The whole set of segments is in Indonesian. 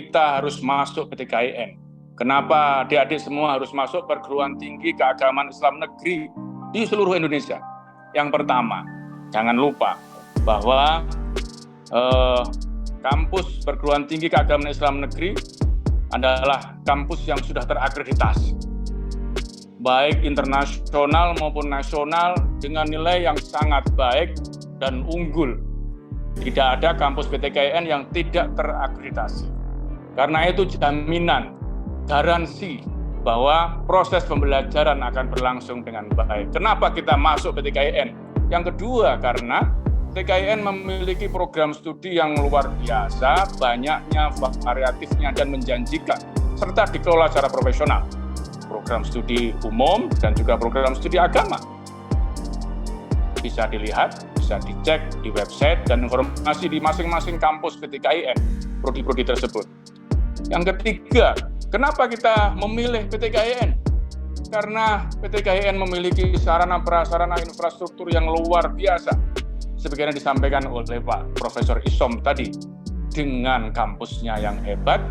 kita harus masuk PTKIN? Kenapa adik-adik semua harus masuk perguruan tinggi keagamaan Islam negeri di seluruh Indonesia? Yang pertama, jangan lupa bahwa kampus perguruan tinggi keagamaan Islam negeri adalah kampus yang sudah terakreditasi, baik internasional maupun nasional, dengan nilai yang sangat baik dan unggul. Tidak ada kampus PTKIN yang tidak terakreditasi. Karena itu jaminan, garansi bahwa proses pembelajaran akan berlangsung dengan baik. Kenapa kita masuk PTKIN? Yang kedua, karena PTKIN memiliki program studi yang luar biasa, banyaknya, variatifnya, dan menjanjikan, serta dikelola secara profesional. Program studi umum dan juga program studi agama. Bisa dilihat, bisa dicek di website dan informasi di masing-masing kampus PTKIN, prodi-prodi tersebut. Yang ketiga, kenapa kita memilih PTKIN? Karena PTKIN memiliki sarana-prasarana infrastruktur yang luar biasa. Sebagaimana disampaikan oleh Pak Profesor Isom tadi, dengan kampusnya yang hebat,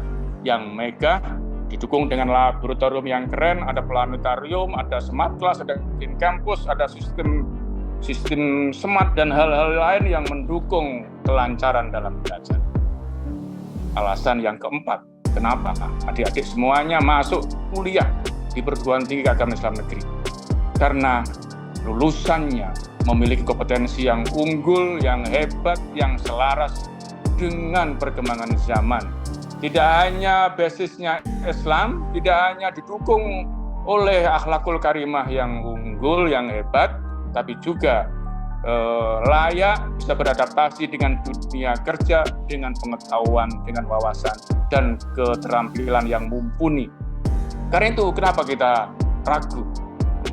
yang mega, didukung dengan laboratorium yang keren, ada planetarium, ada smart class, ada in-campus, ada sistem smart, dan hal-hal lain yang mendukung kelancaran dalam belajar. Alasan yang keempat, kenapa adik-adik semuanya masuk kuliah di perguruan tinggi keagamaan Islam negeri? Karena lulusannya memiliki kompetensi yang unggul, yang hebat, yang selaras dengan perkembangan zaman. Tidak hanya basisnya Islam, tidak hanya didukung oleh akhlakul karimah yang unggul, yang hebat, tapi juga layak, bisa beradaptasi dengan dunia kerja, dengan pengetahuan, dengan wawasan, dan keterampilan yang mumpuni. Karena itu, kenapa kita ragu?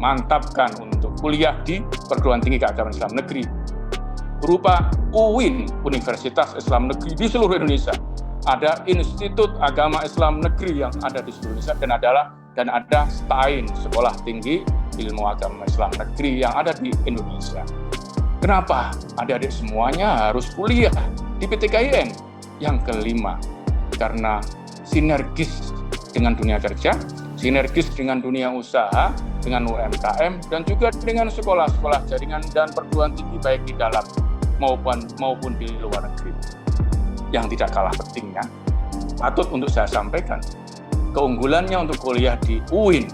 Mantapkan untuk kuliah di perguruan tinggi keagamaan Islam negeri berupa UIN, Universitas Islam Negeri di seluruh Indonesia. Ada Institut Agama Islam Negeri yang ada di seluruh Indonesia, dan ada STAIN, Sekolah Tinggi Ilmu Agama Islam Negeri yang ada di Indonesia. Kenapa adik-adik semuanya harus kuliah di PTKIN? Yang kelima, karena sinergis dengan dunia kerja, sinergis dengan dunia usaha, dengan UMKM, dan juga dengan sekolah-sekolah jaringan dan perguruan tinggi baik di dalam maupun di luar negeri. Yang tidak kalah pentingnya, patut untuk saya sampaikan, keunggulannya untuk kuliah di UIN,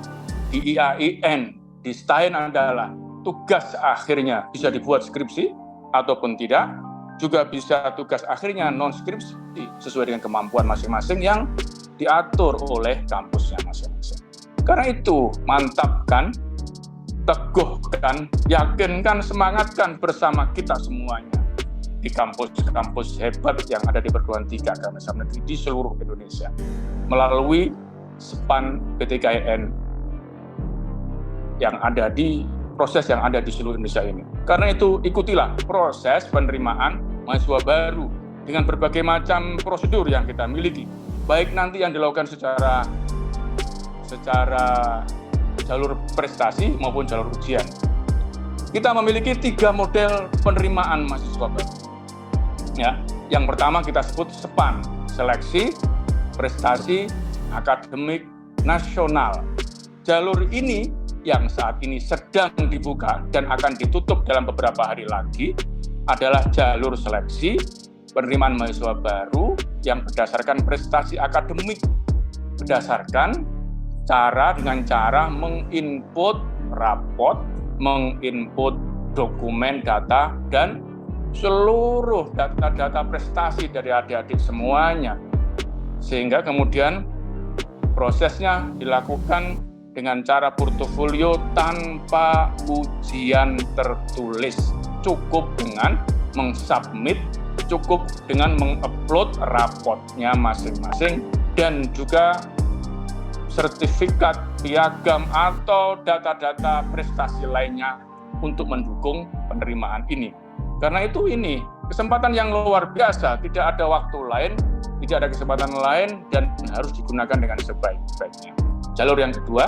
di IAIN, di STAIN adalah tugas akhirnya bisa dibuat skripsi ataupun tidak, juga bisa tugas akhirnya non-skripsi sesuai dengan kemampuan masing-masing yang diatur oleh kampusnya masing-masing. Karena itu, mantapkan, teguhkan, yakinkan, semangatkan bersama kita semuanya di kampus-kampus hebat yang ada di perguruan tinggi keagamaan Islam negeri di seluruh Indonesia melalui SPAN PTKIN yang ada di proses yang ada di seluruh Indonesia ini. Karena itu, ikutilah proses penerimaan mahasiswa baru dengan berbagai macam prosedur yang kita miliki, baik nanti yang dilakukan secara jalur prestasi maupun jalur ujian. Kita memiliki 3 model penerimaan mahasiswa baru. Ya, yang pertama kita sebut SPAN, Seleksi Prestasi Akademik Nasional. Jalur ini yang saat ini sedang dibuka dan akan ditutup dalam beberapa hari lagi adalah jalur seleksi penerimaan mahasiswa baru yang berdasarkan prestasi akademik, berdasarkan dengan cara menginput raport, menginput dokumen data, dan seluruh data-data prestasi dari adik-adik semuanya. Sehingga kemudian prosesnya dilakukan dengan cara portofolio tanpa ujian tertulis. Cukup dengan mengsubmit, cukup dengan mengupload raportnya masing-masing, dan juga sertifikat, piagam, atau data-data prestasi lainnya untuk mendukung penerimaan ini. Karena itu ini kesempatan yang luar biasa, tidak ada waktu lain, tidak ada kesempatan lain, dan harus digunakan dengan sebaik-baiknya. Jalur yang kedua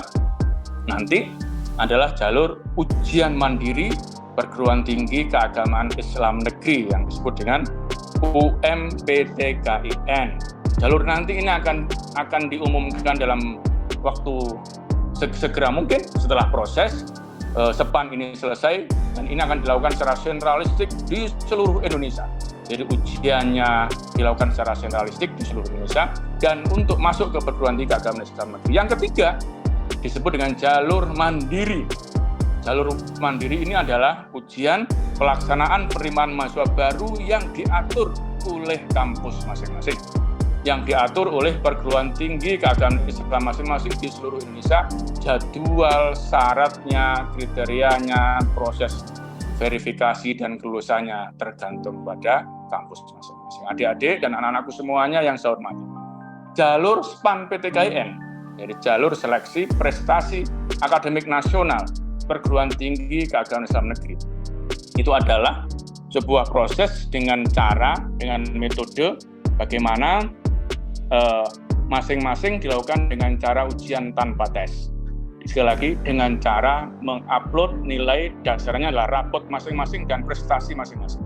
nanti adalah jalur ujian mandiri perguruan tinggi keagamaan Islam negeri yang disebut dengan UMPTKIN. Jalur nanti ini akan diumumkan dalam waktu segera mungkin setelah proses SEPAN ini selesai, dan ini akan dilakukan secara sentralistik di seluruh Indonesia. Jadi ujiannya dilakukan secara sentralistik di seluruh Indonesia, dan untuk masuk ke perguruan tinggi keagamaan Islam negeri. Yang ketiga disebut dengan jalur mandiri. Jalur mandiri ini adalah ujian pelaksanaan penerimaan mahasiswa baru yang diatur oleh kampus masing-masing, yang diatur oleh perguruan tinggi keagamaan Islam masing-masing di seluruh Indonesia. Jadwal, syaratnya, kriterianya, proses verifikasi dan kelulusannya tergantung pada kampus masing-masing. Adik-adik dan anak-anakku semuanya yang saya hormati, jalur SEPAN PTKIN, jadi jalur seleksi prestasi akademik nasional perguruan tinggi keagamaan Islam negeri, itu adalah sebuah proses dengan metode bagaimana masing-masing dilakukan dengan cara ujian tanpa tes. Sekali lagi, dengan cara mengupload nilai dasarnya adalah rapot masing-masing dan prestasi masing-masing.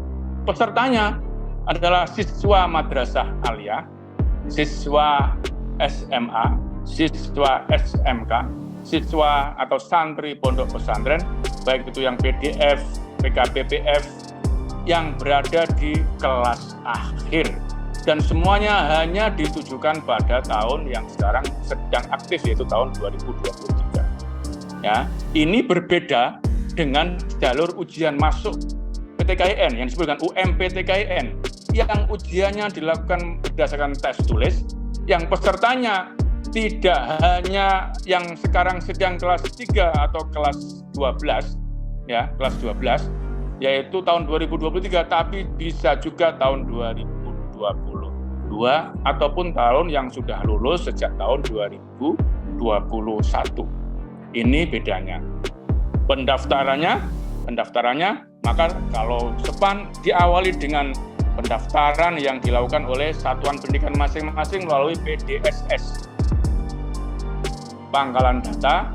Pesertanya adalah siswa madrasah aliyah, siswa SMA, siswa SMK, siswa atau santri pondok pesantren, baik itu yang PDF, PKPPF, yang berada di kelas akhir. Dan semuanya hanya ditujukan pada tahun yang sekarang sedang aktif, yaitu tahun 2023. Ya, ini berbeda dengan jalur ujian masuk PTKIN yang disebut dengan UMPTKIN, yang ujiannya dilakukan berdasarkan tes tulis, yang pesertanya tidak hanya yang sekarang sedang kelas 3 atau kelas 12, ya, kelas 12, yaitu tahun 2023, tapi bisa juga tahun 2022 ataupun tahun yang sudah lulus sejak tahun 2021. Ini bedanya. Pendaftarannya, maka kalau SEPAN diawali dengan pendaftaran yang dilakukan oleh satuan pendidikan masing-masing melalui PDSS, pangkalan data,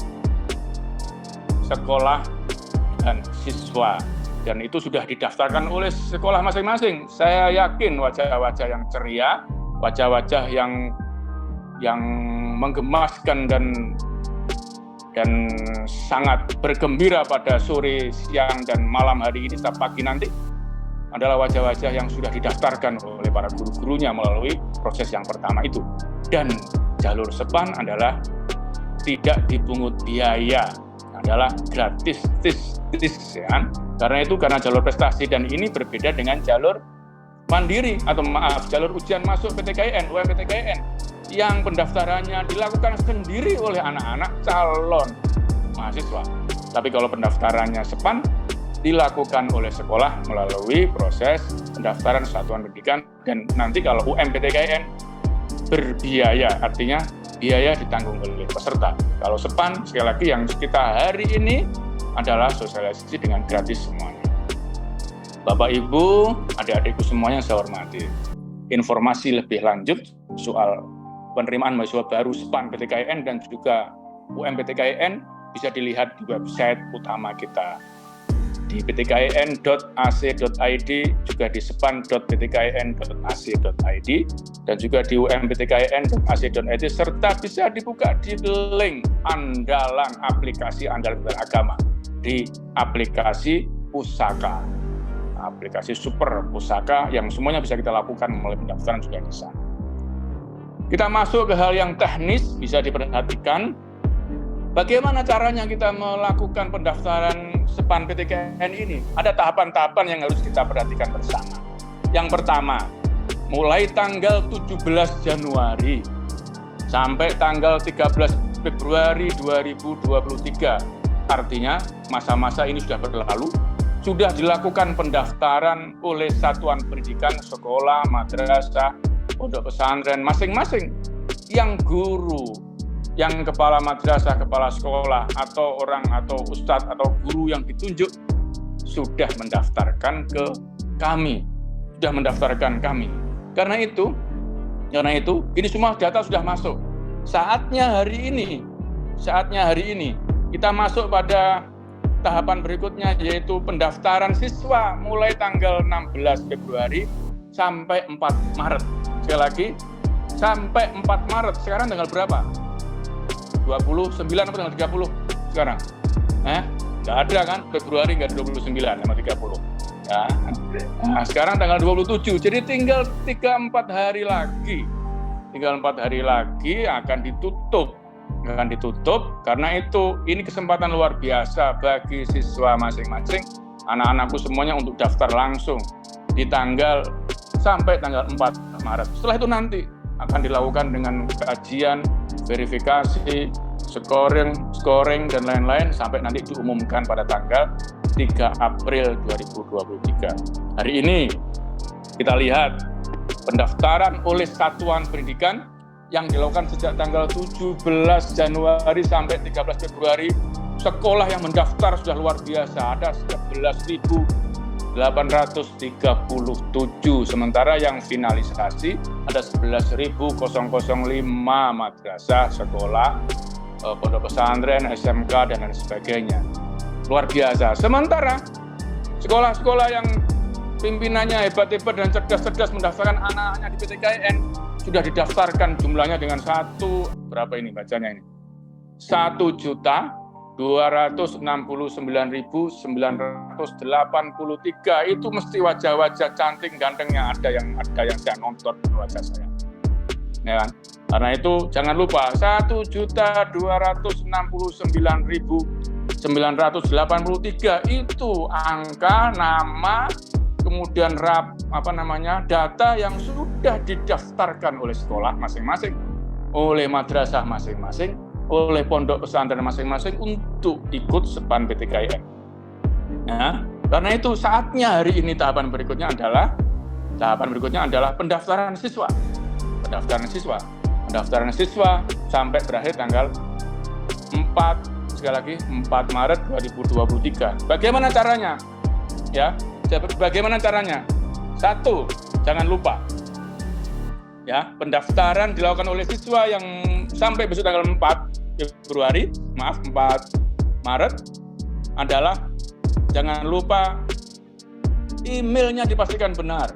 sekolah, dan siswa. Dan itu sudah didaftarkan oleh sekolah masing-masing. Saya yakin wajah-wajah yang ceria, wajah-wajah yang menggemaskan dan sangat bergembira pada sore, siang, dan malam hari ini sampai pagi nanti adalah wajah-wajah yang sudah didaftarkan oleh para guru-gurunya melalui proses yang pertama itu. Dan jalur SEPAN adalah tidak dipungut biaya, adalah gratis, ya. Karena jalur prestasi, dan ini berbeda dengan jalur mandiri atau jalur ujian masuk PTKIN, UMPTKIN, yang pendaftarannya dilakukan sendiri oleh anak-anak calon mahasiswa. Tapi kalau pendaftarannya SEPAN dilakukan oleh sekolah melalui proses pendaftaran satuan pendidikan, dan nanti kalau UMPTKIN berbiaya, artinya biaya ditanggung oleh peserta. Kalau SEPAN, sekali lagi, yang kita hari ini adalah sosialisasi dengan gratis semuanya. Bapak, Ibu, adik-adikku semuanya saya hormati. Informasi lebih lanjut soal penerimaan mahasiswa baru SEPAN PTKIN dan juga UMPTKIN bisa dilihat di website utama kita di ptkin.ac.id, juga di sepan.ptkin.ac.id, dan juga di umptkin.ac.id, serta bisa dibuka di link andalan aplikasi andalan beragama di aplikasi Pusaka, aplikasi super Pusaka yang semuanya bisa kita lakukan melalui pendaftaran juga di sana. Kita masuk ke hal yang teknis, bisa diperhatikan bagaimana caranya kita melakukan pendaftaran SEPAN PTKIN ini. Ada tahapan-tahapan yang harus kita perhatikan bersama. Yang pertama, mulai tanggal 17 Januari sampai tanggal 13 Februari 2023, artinya masa-masa ini sudah berlalu, sudah dilakukan pendaftaran oleh satuan pendidikan, sekolah, madrasah, pondok pesantren masing-masing. Yang guru, yang kepala madrasah, kepala sekolah, atau orang atau ustadz atau guru yang ditunjuk sudah mendaftarkan ke kami, Karena itu, ini semua data sudah masuk. Saatnya hari ini kita masuk pada tahapan berikutnya, yaitu pendaftaran siswa mulai tanggal 16 Februari sampai 4 Maret. Sekali lagi, sampai 4 Maret. Sekarang tanggal berapa? 29 atau tanggal 30 sekarang? Nggak ada kan? Februari nggak ada 29 sama 30. Ya. Nah, sekarang tanggal 27. Jadi tinggal 3-4 hari lagi. Tinggal 4 hari lagi akan ditutup. Karena itu ini kesempatan luar biasa bagi siswa masing-masing, anak-anakku semuanya untuk daftar langsung di tanggal sampai tanggal 4 Maret. Setelah itu nanti akan dilakukan dengan kajian, verifikasi, scoring dan lain-lain sampai nanti diumumkan pada tanggal 3 April 2023. Hari ini kita lihat pendaftaran oleh satuan pendidikan yang dilakukan sejak tanggal 17 Januari sampai 13 Februari. Sekolah yang mendaftar sudah luar biasa, ada 11.837, sementara yang finalisasi ada 11.005 madrasah, sekolah, pondok pesantren, SMK, dan lain sebagainya. Luar biasa. Sementara sekolah-sekolah yang pimpinannya hebat-hebat dan cerdas-cerdas mendaftarkan anak-anaknya di PTKIN sudah didaftarkan jumlahnya dengan berapa ini bacanya ini? 1.269.983 itu mesti wajah-wajah cantik gantengnya ada yang saya nonton wajah saya. Ya kan? Karena itu jangan lupa 1.269.983 itu angka, nama, kemudian data yang sudah didaftarkan oleh sekolah masing-masing, oleh madrasah masing-masing, oleh pondok pesantren masing-masing untuk ikut SEPAN PTKIN. Nah, karena itu saatnya hari ini tahapan berikutnya adalah pendaftaran siswa. Pendaftaran siswa sampai berakhir tanggal 4 Maret 2023. Bagaimana caranya? Ya. Bagaimana caranya? 1, jangan lupa ya, pendaftaran dilakukan oleh siswa yang sampai besok tanggal 4 Maret adalah jangan lupa emailnya dipastikan benar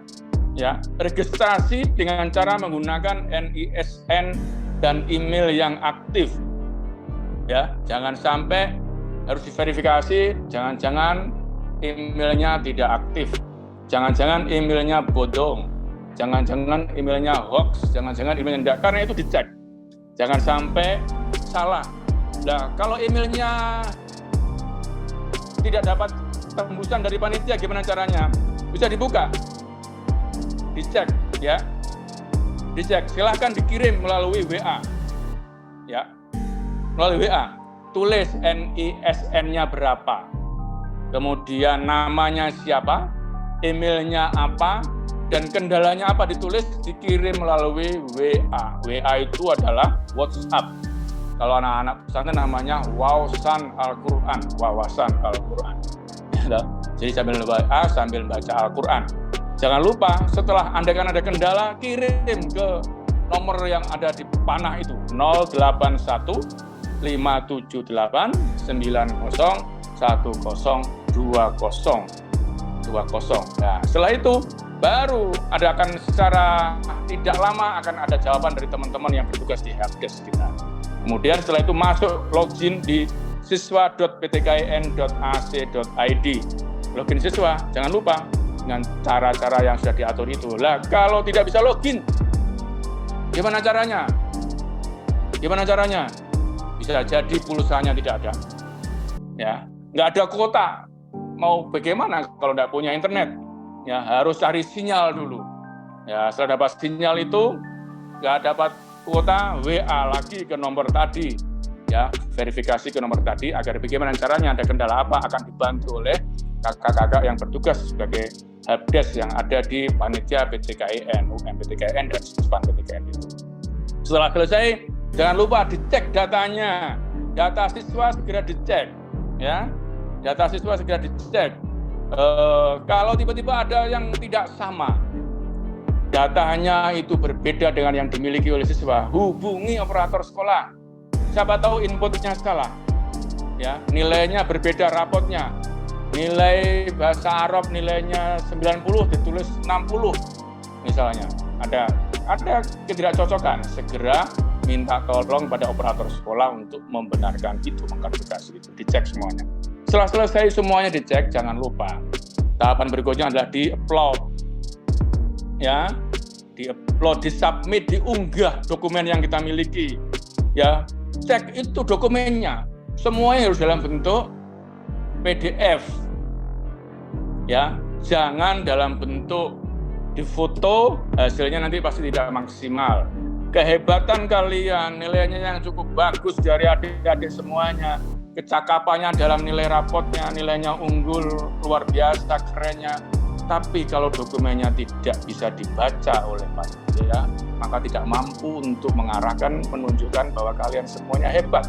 ya, registrasi dengan cara menggunakan NISN dan email yang aktif ya, jangan sampai harus diverifikasi, jangan-jangan emailnya tidak aktif, jangan-jangan emailnya bodong, jangan-jangan emailnya hoax, jangan-jangan emailnya tidak, karena itu dicek, jangan sampai salah. Nah, kalau emailnya tidak dapat tembusan dari panitia, gimana caranya? Bisa dibuka, dicek ya, silahkan dikirim melalui WA ya, melalui WA, tulis NISN-nya berapa, kemudian namanya siapa, emailnya apa, dan kendalanya apa, ditulis, dikirim melalui WA. WA itu adalah WhatsApp. Kalau anak-anak pesantren namanya wawasan Al-Quran. Jadi sambil baca Al-Quran. Jangan lupa setelah Anda kan ada kendala, kirim ke nomor yang ada di panah itu, 081 578 90 1020. Nah, setelah itu baru akan secara tidak lama akan ada jawaban dari teman-teman yang bertugas di helpdesk kita. Kemudian setelah itu masuk login di siswa.ptkin.ac.id. Login siswa, jangan lupa dengan cara-cara yang sudah diatur itu. Lah, kalau tidak bisa login, gimana caranya? Bisa jadi pulsanya tidak ada. Ya, nggak ada kuota. Mau bagaimana kalau nggak punya internet? Ya, harus cari sinyal dulu. Ya, setelah dapat sinyal itu, nggak dapat kuota, WA lagi ke nomor tadi. Ya, verifikasi ke nomor tadi agar bagaimana caranya, ada kendala apa, akan dibantu oleh kakak-kakak yang bertugas sebagai helpdesk yang ada di panitia PTKIN, UMPTKIN, dan SEPAN PTKIN itu. Setelah selesai, jangan lupa dicek datanya. Data siswa segera dicek. Ya, data siswa segera dicek. Kalau tiba-tiba ada yang tidak sama, datanya itu berbeda dengan yang dimiliki oleh siswa, hubungi operator sekolah. Siapa tahu inputnya salah, ya, nilainya berbeda rapotnya. Nilai bahasa Arab nilainya 90 ditulis 60 misalnya. Ada ada ketidakcocokan, segera minta tolong pada operator sekolah untuk membenarkan itu, mengklarifikasi itu, dicek semuanya. Setelah selesai semuanya dicek, jangan lupa tahapan berikutnya adalah di-upload, ya, di-upload, di-submit, diunggah dokumen yang kita miliki, ya, cek itu dokumennya, semuanya harus dalam bentuk PDF, ya, jangan dalam bentuk difoto, hasilnya nanti pasti tidak maksimal. Kehebatan kalian, nilainya yang cukup bagus dari adik-adik semuanya, kecakapannya dalam nilai rapotnya, nilainya unggul, luar biasa, kerennya. Tapi kalau dokumennya tidak bisa dibaca oleh panitia, maka tidak mampu untuk mengarahkan, menunjukkan bahwa kalian semuanya hebat.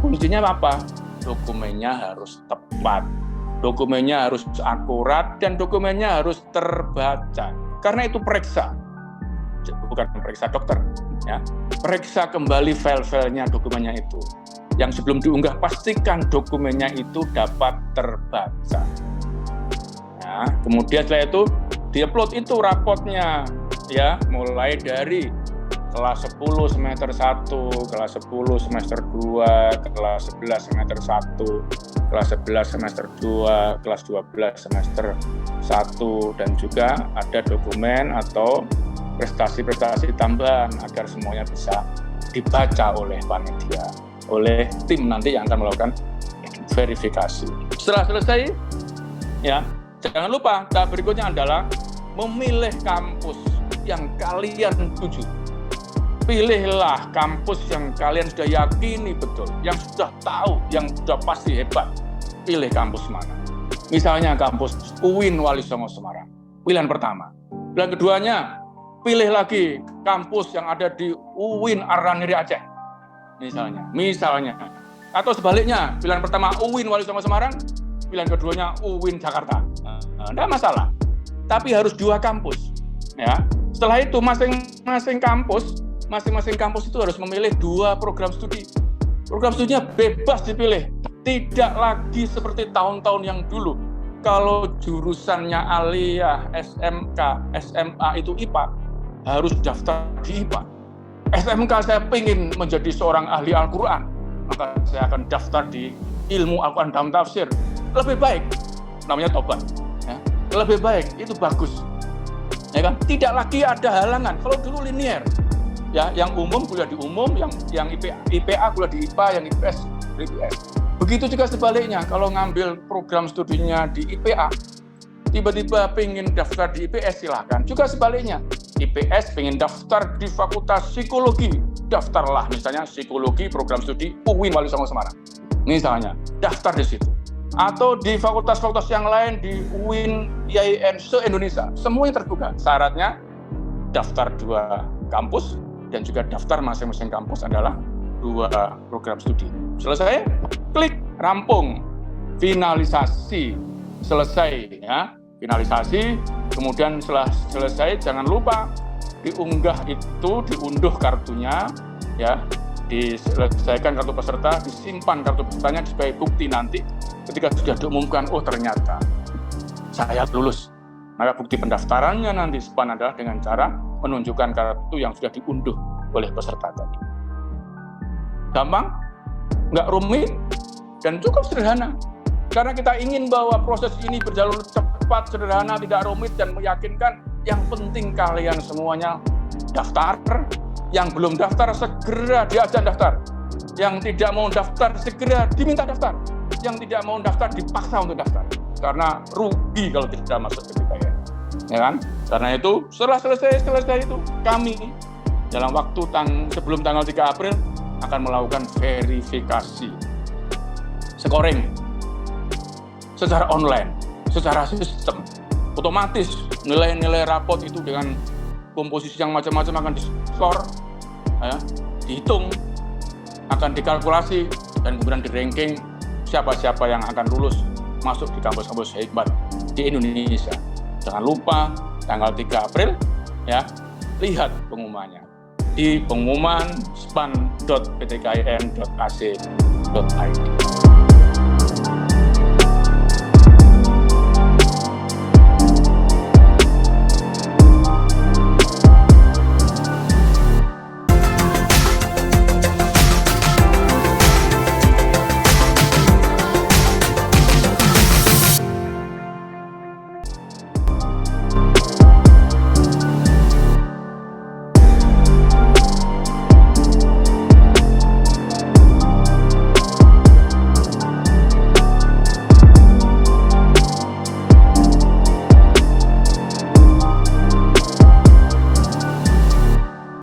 Kuncinya apa? Dokumennya harus tepat, dokumennya harus akurat, dan dokumennya harus terbaca. Karena itu periksa, bukan periksa dokter, ya, periksa kembali file-filenya, dokumennya itu. Yang sebelum diunggah, pastikan dokumennya itu dapat terbaca. Ya, kemudian setelah itu di-upload itu rapotnya, ya, mulai dari kelas 10 semester 1, kelas 10 semester 2, kelas 11 semester 1, kelas 11 semester 2, kelas 12 semester 1, dan juga ada dokumen atau prestasi-prestasi tambahan agar semuanya bisa dibaca oleh panitia, oleh tim nanti yang akan melakukan verifikasi. Setelah selesai, ya, jangan lupa tahap berikutnya adalah memilih kampus yang kalian tuju. Pilihlah kampus yang kalian sudah yakini betul, yang sudah tahu, yang sudah pasti hebat. Pilih kampus mana. Misalnya kampus UIN Wali Songo Semarang, pilihan pertama. Pilihan keduanya, pilih lagi kampus yang ada di UIN Araniri Aceh, misalnya. Atau sebaliknya, pilihan pertama UIN Wali Songo Semarang, pilihan keduanya UIN Jakarta. Tidak masalah, tapi harus 2 kampus. Ya. Setelah itu masing-masing kampus itu harus memilih 2 program studi. Program studinya bebas dipilih, tidak lagi seperti tahun-tahun yang dulu. Kalau jurusannya aliyah, SMK, SMA itu IPA, harus daftar di IPA. SMK saya ingin menjadi seorang ahli Al-Quran, maka saya akan daftar di ilmu Al-Quran dalam tafsir. Lebih baik, namanya tobat. Ya. Lebih baik, itu bagus. Ya kan? Tidak lagi ada halangan. Kalau dulu linear, ya, yang umum kuliah di umum, yang IPA kuliah di IPA, yang IPS di IPS. Begitu juga sebaliknya, kalau ngambil program studinya di IPA, tiba-tiba pengen daftar di IPS, silahkan. Juga sebaliknya, IPS pengen daftar di Fakultas Psikologi, daftarlah misalnya Psikologi program studi UIN Wali Songo Semarang, misalnya, daftar di situ. Atau di fakultas-fakultas yang lain di UIN, IAIN se-Indonesia, semuanya terbuka. Syaratnya daftar 2 kampus, dan juga daftar masing-masing kampus adalah 2 program studi. Selesai, klik, rampung, finalisasi, selesai, ya, finalisasi. Kemudian setelah selesai, jangan lupa diunggah itu, diunduh kartunya, ya, diselesaikan kartu peserta, disimpan kartu pesertanya sebagai bukti nanti ketika sudah diumumkan, oh ternyata saya lulus. Maka bukti pendaftarannya nanti SPAN adalah dengan cara menunjukkan kartu yang sudah diunduh oleh peserta tadi. Gampang, nggak rumit, dan cukup sederhana. Karena kita ingin bahwa proses ini berjalan cepat, sederhana, tidak rumit, dan meyakinkan. Yang penting kalian semuanya daftar. Yang belum daftar, segera diajak daftar. Yang tidak mau daftar, segera diminta daftar. Yang tidak mau daftar, dipaksa untuk daftar. Karena rugi kalau tidak masuk ke PTKIN. Ya kan? Karena itu, setelah selesai itu, kami dalam waktu sebelum tanggal 3 April akan melakukan verifikasi scoring secara online, secara sistem. Otomatis nilai-nilai rapot itu dengan komposisi yang macam-macam akan di-skor, ya, dihitung, akan dikalkulasi, dan kemudian di-ranking siapa-siapa yang akan lulus masuk di kampus-kampus hebat di Indonesia. Jangan lupa tanggal 3 April, ya, lihat pengumumannya di pengumuman span.ptkin.ac.id.